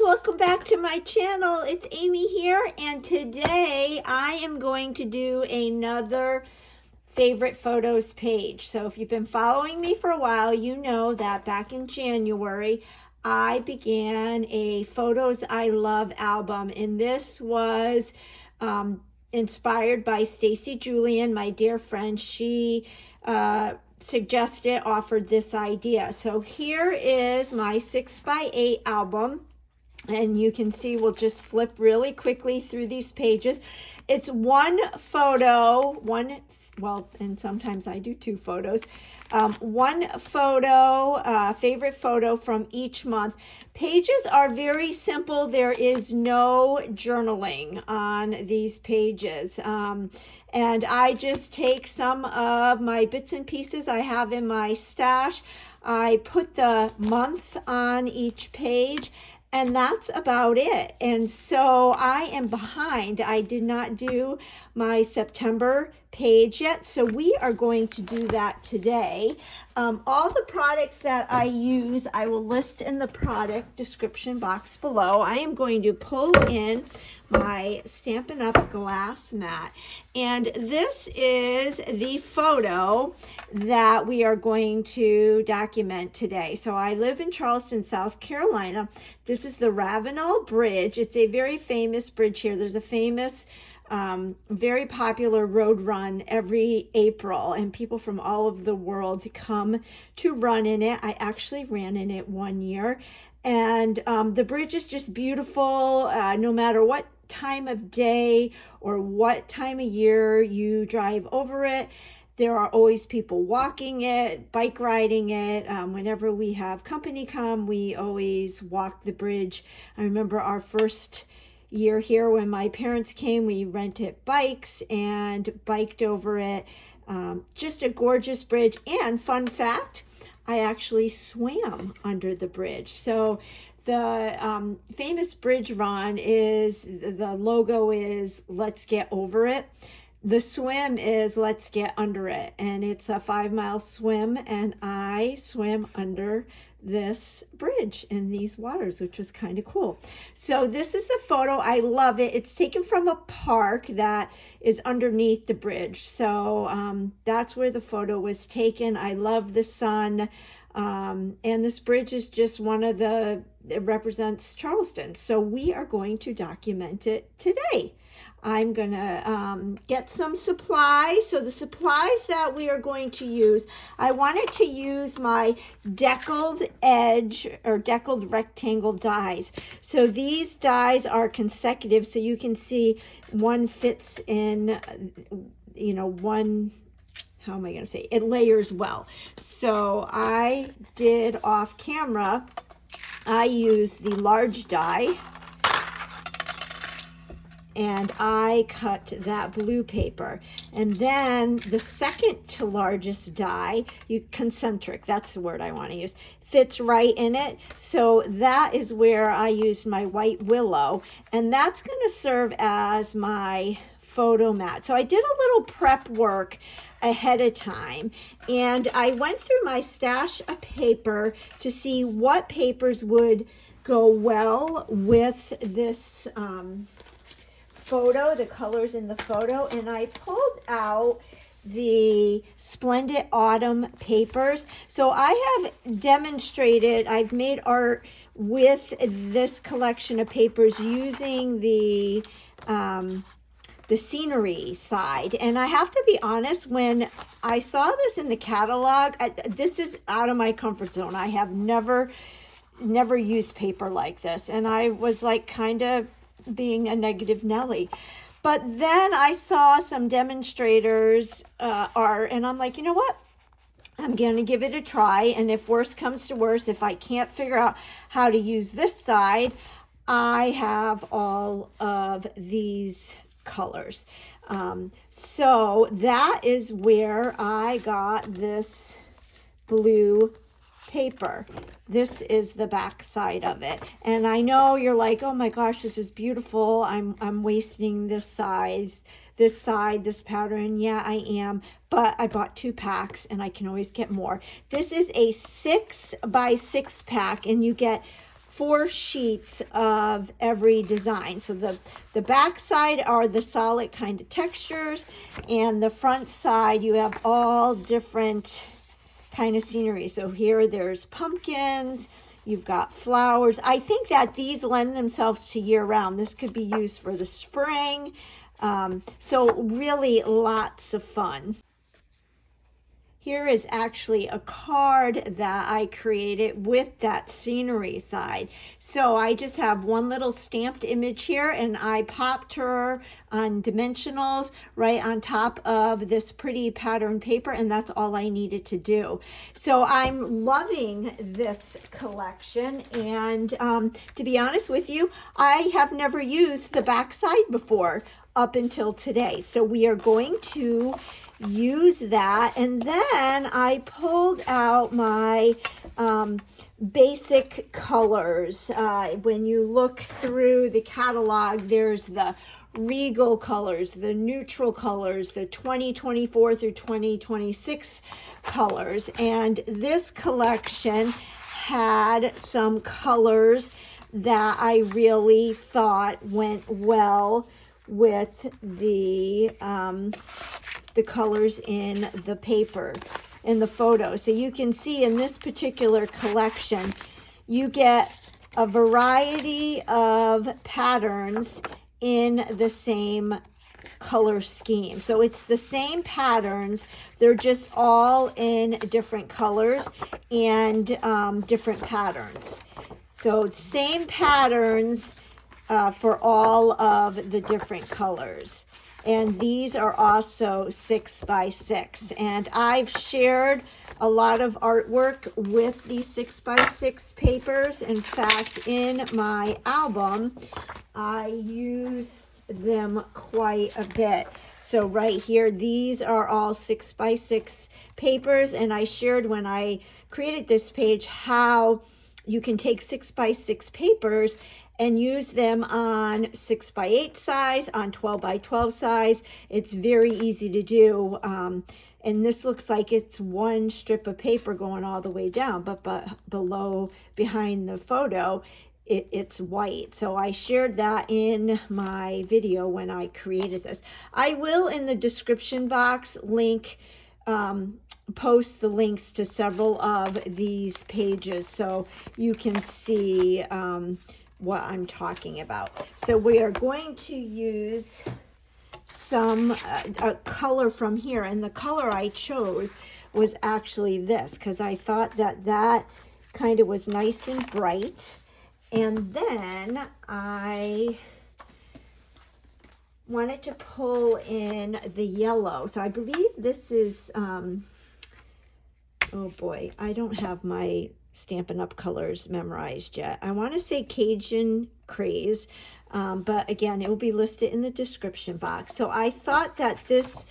welcome back to my channel. It's Amy here, and today I am going to do another favorite photos page. So if you've been following me for a while, you know that back in January I began a Photos I Love album, and this was inspired by Stacy Julian, my dear friend. She suggested, offered this idea. So here is my 6x8 album, and you can see we'll just flip really quickly through these pages. It's one photo, and sometimes I do two photos. One photo, favorite photo from each month. Pages are very simple. There is no journaling on these pages. And I just take some of my bits and pieces I have in my stash. I put the month on each page, and that's about it. And so I am behind. I did not do my September page yet, so we are going to do that today. All the products that I use, I will list in the product description box below. I am going to pull in my Stampin' Up! Glass mat, and this is the photo that we are going to document today. So I live in Charleston, South Carolina. This is the Ravenel Bridge. It's a very famous bridge here. There's a famous very popular road run every April, and people from all over the world come to run in it. I actually ran in it one year, and the bridge is just beautiful. No matter what time of day or what time of year you drive over it, there are always people walking it, bike riding it. Whenever we have company come, we always walk the bridge. I remember our first year here when my parents came, we rented bikes and biked over it. Just a gorgeous bridge. And fun fact, I actually swam under the bridge. So the famous bridge run is, the logo is "Let's Get Over It." The swim is "Let's Get Under It," and it's a 5-mile swim, and I swim under this bridge in these waters, which was kind of cool. So this is the photo. I love it. It's taken from a park that is underneath the bridge. So that's where the photo was taken. I love the sun. And this bridge is just it represents Charleston. So we are going to document it today. I'm gonna get some supplies. So the supplies that we are going to use, I wanted to use my deckled edge or deckled rectangle dies. So these dies are consecutive, so you can see one fits in, one, how am I gonna say, it layers well. So I did off camera, I used the large die, and I cut that blue paper. And then the second to largest die, concentric, that's the word I want to use, fits right in it. So that is where I used my white willow, and that's going to serve as my photo mat. So I did a little prep work ahead of time, and I went through my stash of paper to see what papers would go well with this photo, the colors in the photo, and I pulled out the Splendid Autumn papers. So I have demonstrated, I've made art with this collection of papers using the scenery side, and I have to be honest, when I saw this in the catalog, this is out of my comfort zone. I have never used paper like this, and I was like kind of being a negative Nelly. But then I saw some demonstrators art, and I'm like, you know what? I'm going to give it a try, and if worse comes to worse, if I can't figure out how to use this side, I have all of these colors. So that is where I got this blue paper. This is the back side of it, and I know you're like, oh my gosh, this is beautiful, I'm wasting this pattern. Yeah, I am, but I bought 2 packs and I can always get more. This is a 6x6 pack, and you get 4 sheets of every design. So the back side are the solid kind of textures, and the front side you have all different kind of scenery. So here there's pumpkins, you've got flowers. I think that these lend themselves to year round. This could be used for the spring. So really lots of fun. Here is actually a card that I created with that scenery side. So I just have one little stamped image here, and I popped her on dimensionals right on top of this pretty pattern paper, and that's all I needed to do. So I'm loving this collection, and to be honest with you, I have never used the back side before up until today. So we are going to use that, and then I pulled out my basic colors. When you look through the catalog, there's the regal colors, the neutral colors, the 2024 through 2026 colors, and this collection had some colors that I really thought went well with the colors in the paper, in the photo. So you can see in this particular collection, you get a variety of patterns in the same color scheme. So it's the same patterns, they're just all in different colors and different patterns. So same patterns for all of the different colors. And these are also 6 by 6. And I've shared a lot of artwork with these 6 by 6 papers. In fact, in my album, I used them quite a bit. So right here, these are all 6 by 6 papers. And I shared when I created this page how you can take 6 by 6 papers and use them on 6 by 8 size, on 12 by 12 size. It's very easy to do. And this looks like it's one strip of paper going all the way down, but below, behind the photo, it's white. So I shared that in my video when I created this. I will, in the description box, post the links to several of these pages so you can see what I'm talking about. So we are going to use some a color from here, and the color I chose was actually this because I thought that that kind of was nice and bright. And then I wanted to pull in the yellow. So I believe this is oh boy, I don't have my Stampin' Up! Colors memorized yet. I want to say Cajun Craze, but again, it will be listed in the description box. So I thought that this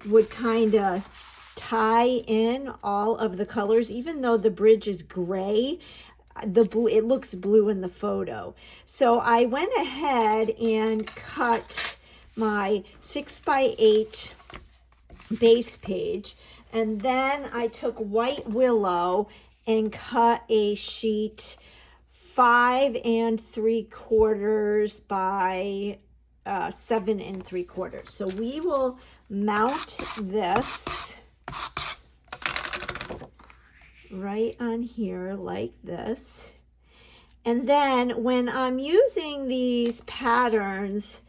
would kind of tie in all of the colors, even though the bridge is gray. The blue, it looks blue in the photo. So I went ahead and cut my 6 by 8 base page, and then I took white willow and cut a sheet 5 3/4 by 7 3/4. So we will mount this right on here like this. And then when I'm using these patterns,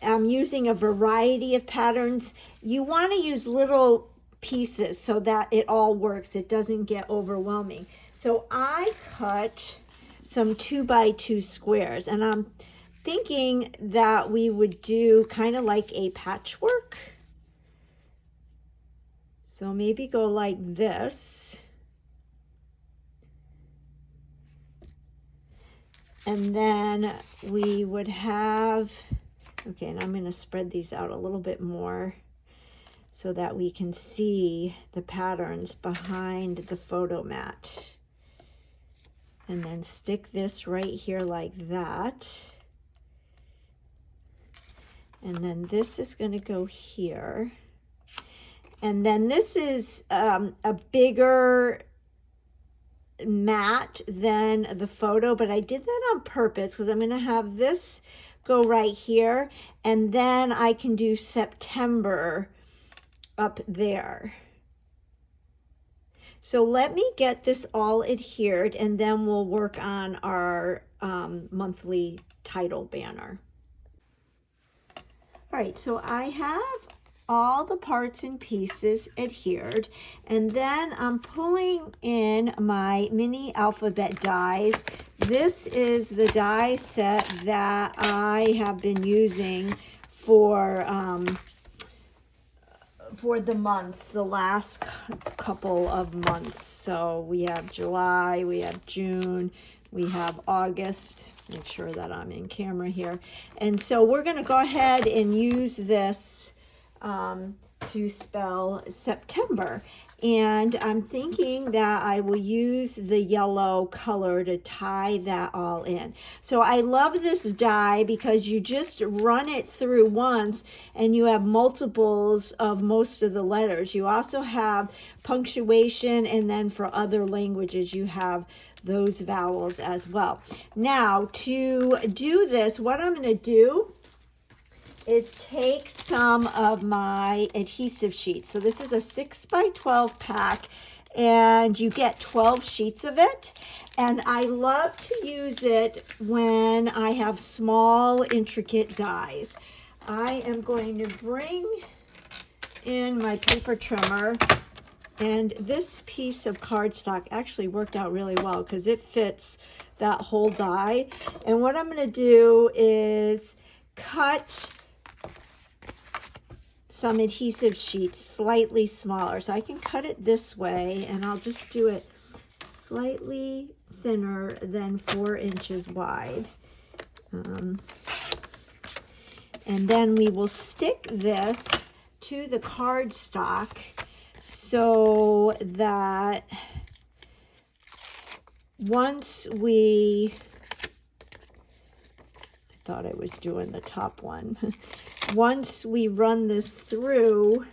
I'm using a variety of patterns. You want to use little pieces so that it all works. It doesn't get overwhelming. So I cut some 2 by 2 squares, and I'm thinking that we would do kind of like a patchwork. So maybe go like this. And then we would have, okay, and I'm going to spread these out a little bit more so that we can see the patterns behind the photo mat. And then stick this right here like that. And then this is going to go here. And then this is a bigger matte than the photo, but I did that on purpose because I'm going to have this go right here, and then I can do September up there. So let me get this all adhered, and then we'll work on our monthly title banner. All right, so I have all the parts and pieces adhered, and then I'm pulling in my mini alphabet dies. This is the die set that I have been using for the months, the last couple of months. So we have July, we have June, we have August. Make sure that I'm in camera here. And so we're going to go ahead and use this to spell September. And I'm thinking that I will use the yellow color to tie that all in. So I love this die because you just run it through once and you have multiples of most of the letters. You also have punctuation, and then for other languages you have those vowels as well. Now to do this, what I'm going to do is take some of my adhesive sheets. So this is a 6x12 pack, and you get 12 sheets of it. And I love to use it when I have small, intricate dies. I am going to bring in my paper trimmer, and this piece of cardstock actually worked out really well because it fits that whole die. And what I'm going to do is cut some adhesive sheets slightly smaller. So I can cut it this way, and I'll just do it slightly thinner than 4 inches wide. And then we will stick this to the cardstock so that once we, I thought I was doing the top one. Once we run this through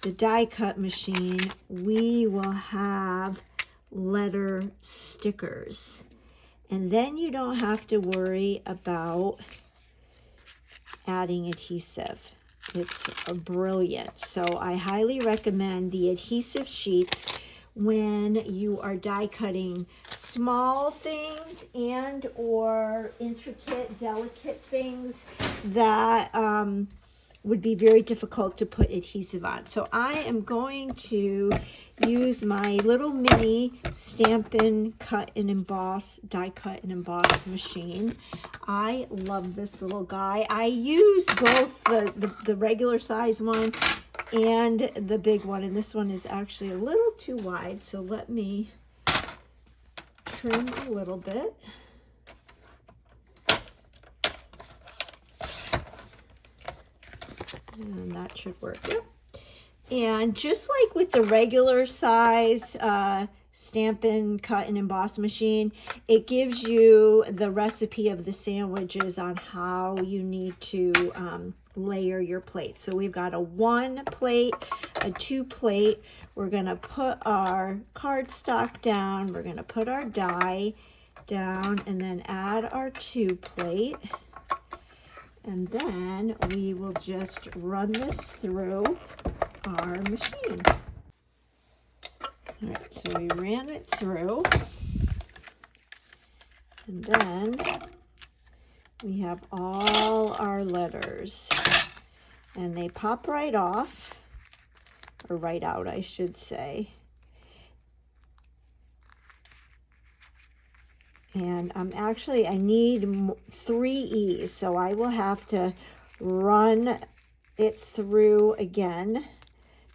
the die cut machine, we will have letter stickers. And then you don't have to worry about adding adhesive. It's brilliant. So I highly recommend the adhesive sheets when you are die cutting small things and or intricate, delicate things that would be very difficult to put adhesive on. So I am going to use my little mini Stampin' Cut and Emboss, die cut and emboss machine. I love this little guy. I use both the regular size one and the big one, and this one is actually a little too wide, so let me trim a little bit. And that should work. Yep. And just like with the regular size Stampin' Cut and Emboss machine, it gives you the recipe of the sandwiches on how you need to layer your plate. So we've got a 1 plate, a 2 plate. We're going to put our cardstock down. We're going to put our die down and then add our 2 plate. And then we will just run this through our machine. All right, so we ran it through. And then we have all our letters. And they pop right off, or right out, I should say. And I need 3 E's, so I will have to run it through again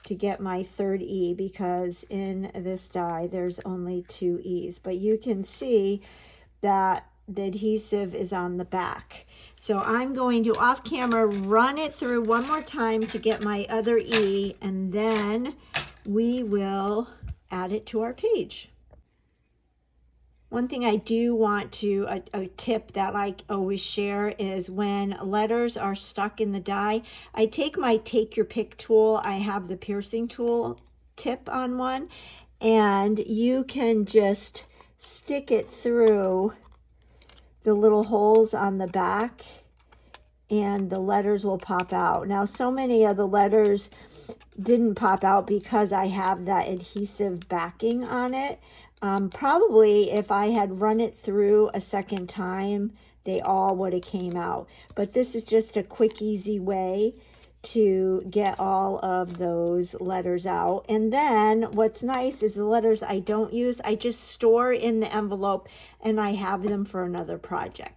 to get my 3rd E, because in this die there's only 2 E's. But you can see that the adhesive is on the back. So I'm going to off camera run it through one more time to get my other E, and then we will add it to our page. One thing I do want to, a tip that I always share is when letters are stuck in the die, I take my take your pick tool. I have the piercing tool tip on one, and you can just stick it through the little holes on the back and the letters will pop out. Now, so many of the letters didn't pop out because I have that adhesive backing on it. Probably if I had run it through a second time, they all would have came out. But this is just a quick, easy way to get all of those letters out. And then what's nice is the letters I don't use, I just store in the envelope and I have them for another project.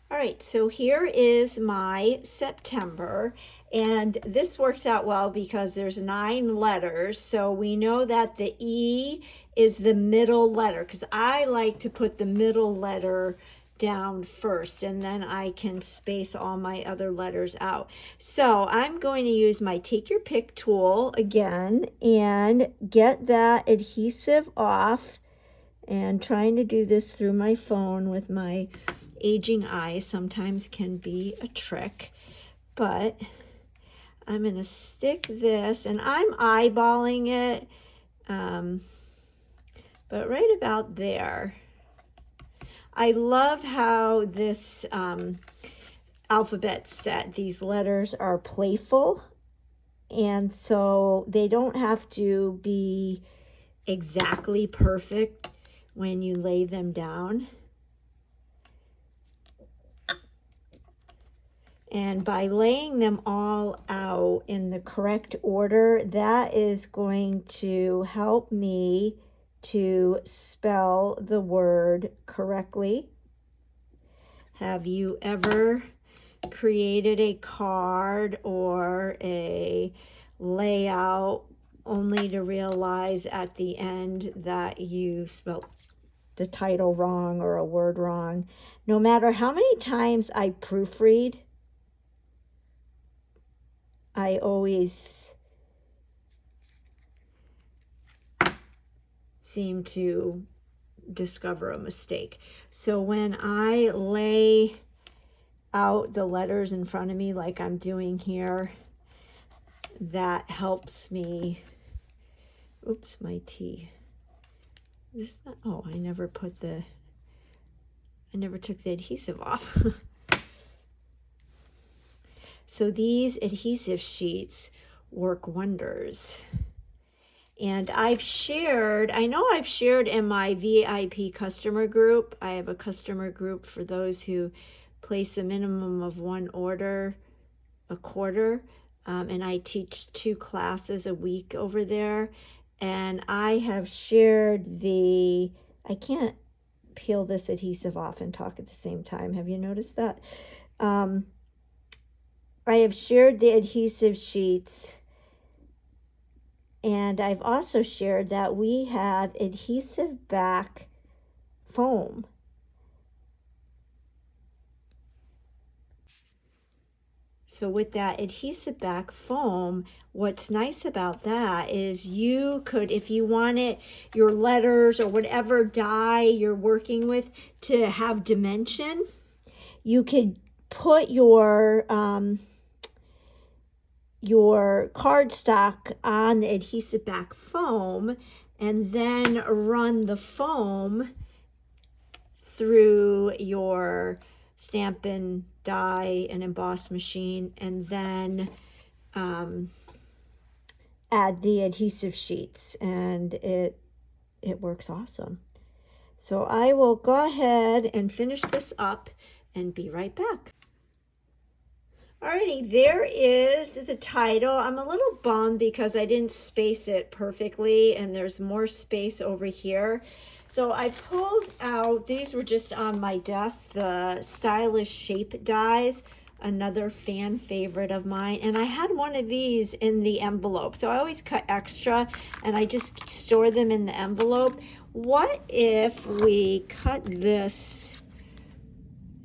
All right, so here is my September, and this works out well because there's 9 letters. So we know that the E is the middle letter, because I like to put the middle letter down first, and then I can space all my other letters out. So I'm going to use my Take Your Pick tool again and get that adhesive off, and trying to do this through my phone with my aging eyes sometimes can be a trick, but I'm going to stick this, and I'm eyeballing it, but right about there. I love how this alphabet set, these letters are playful, and so they don't have to be exactly perfect when you lay them down. And by laying them all out in the correct order, that is going to help me to spell the word correctly. Have you ever created a card or a layout only to realize at the end that you spelled the title wrong or a word wrong? No matter how many times I proofread, I always seem to discover a mistake. So when I lay out the letters in front of me like I'm doing here, that helps me. Oops, my T. Oh, I never took the adhesive off. So these adhesive sheets work wonders. And I know I've shared in my VIP customer group. I have a customer group for those who place a minimum of 1 order a quarter. And I teach 2 classes a week over there. And I have shared I can't peel this adhesive off and talk at the same time. Have you noticed that? I have shared the adhesive sheets, and I've also shared that we have adhesive back foam. So with that adhesive back foam, what's nice about that is you could, if you wanted your letters or whatever die you're working with to have dimension, you could put your cardstock on the adhesive back foam and then run the foam through your stamp and die and emboss machine, and then add the adhesive sheets, and it works awesome. So I will go ahead and finish this up and be right back. Alrighty, there is the title. I'm a little bummed because I didn't space it perfectly, and there's more space over here. So I pulled out, these were just on my desk, the Stylish Shape dies, another fan favorite of mine. And I had one of these in the envelope. So I always cut extra and I just store them in the envelope. What if we cut this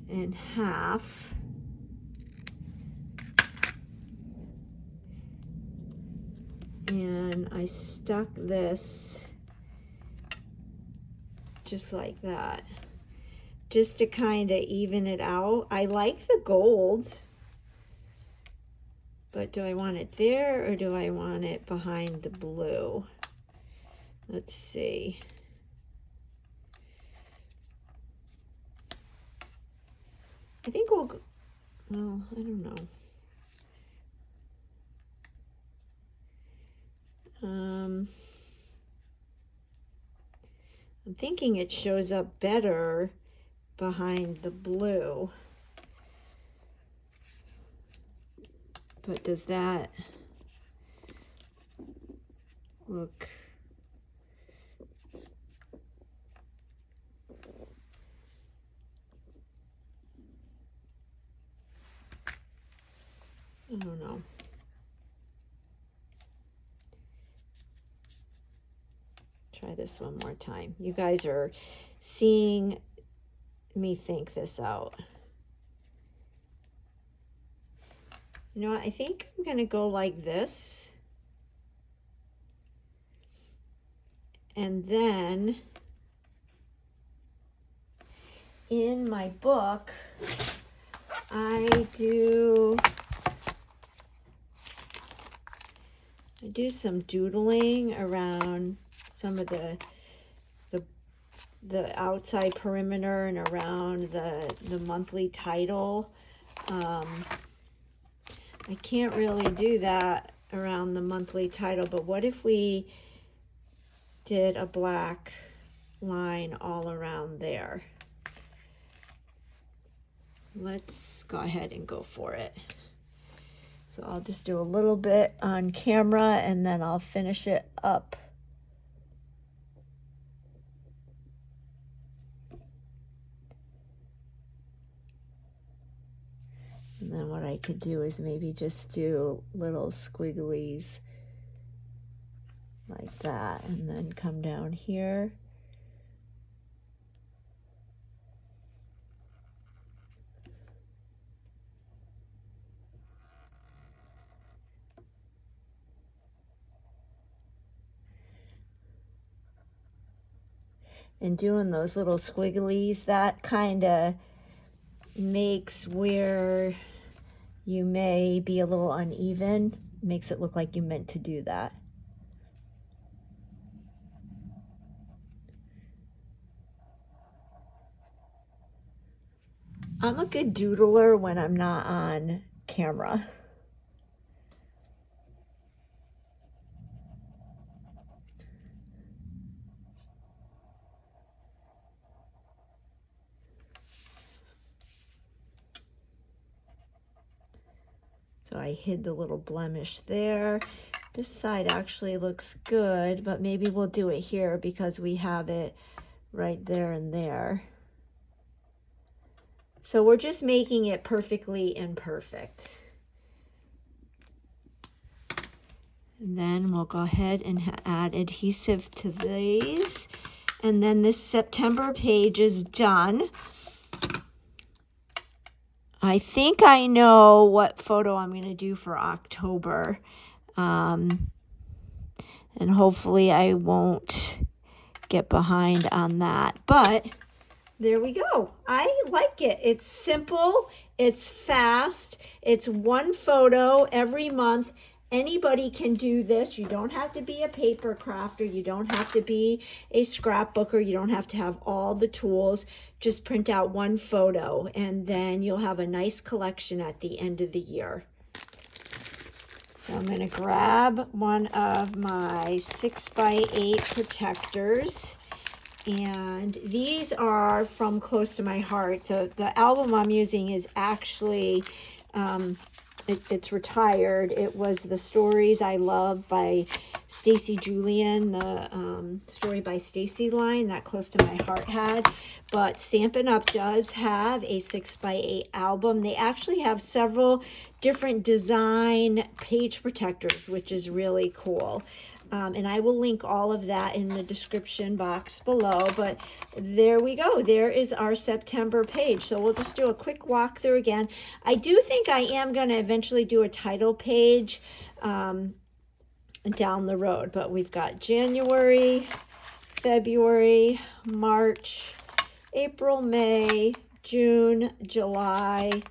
in half? And I stuck this just like that, just to kind of even it out. I like the gold, but do I want it there or do I want it behind the blue? let's see. I think we'll go, well, I don't know. I'm thinking it shows up better behind the blue. But does that look? I don't know. Try this one more time. You guys are seeing me think this out. You know what? I think I'm going to go like this. And then in my book, I do some doodling around some of the outside perimeter and around the monthly title. I can't really do that around the monthly title, but what if we did a black line all around there? Let's go ahead and go for it. So I'll just do a little bit on camera and then I'll finish it up. And then what I could do is maybe just do little squigglies like that and then come down here. And doing those little squigglies, that kind of makes where you may be a little uneven, makes it look like you meant to do that. I'm a good doodler when I'm not on camera. So I hid the little blemish there. This side actually looks good, but maybe we'll do it here because we have it right there and there. So we're just making it perfectly imperfect. And then we'll go ahead and add adhesive to these. And then this September page is done. I think I know what photo I'm going to do for October. And hopefully I won't get behind on that. But there we go. I like it. It's simple. It's fast. It's one photo every month. Anybody can do this. You don't have to be a paper crafter. You don't have to be a scrapbooker. You don't have to have all the tools. Just print out one photo and then you'll have a nice collection at the end of the year. So I'm going to grab one of my 6x8 protectors. And these are from close to my heart. The album I'm using is actually, it's retired. It was The Stories I Love by Stacy Julian, the Story by Stacy line that Close to My Heart had. But Stampin' Up! Does have a 6x8 album. They actually have several different design page protectors, which is really cool. And I will link all of that in the description box below. But there we go. There is our September page. So we'll just do a quick walkthrough again. I do think I am going to eventually do a title page down the road. But we've got January, February, March, April, May, June, July,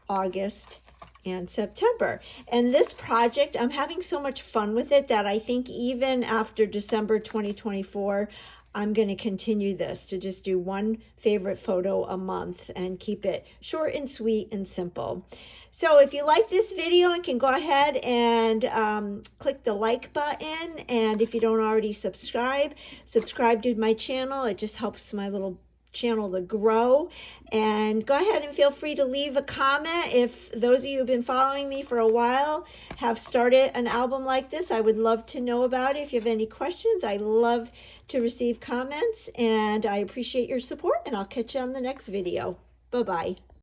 August, and September. And this project, I'm having so much fun with it that I think even after December 2024, I'm going to continue this to just do one favorite photo a month and keep it short and sweet and simple. So if you like this video, you can go ahead and click the like button. And if you don't already subscribe to my channel. It just helps my little channel to grow. And go ahead and feel free to leave a comment. If those of you who've been following me for a while have started an album like this, I would love to know about it. If you have any questions, I love to receive comments, and I appreciate your support, and I'll catch you on the next video. Bye-bye.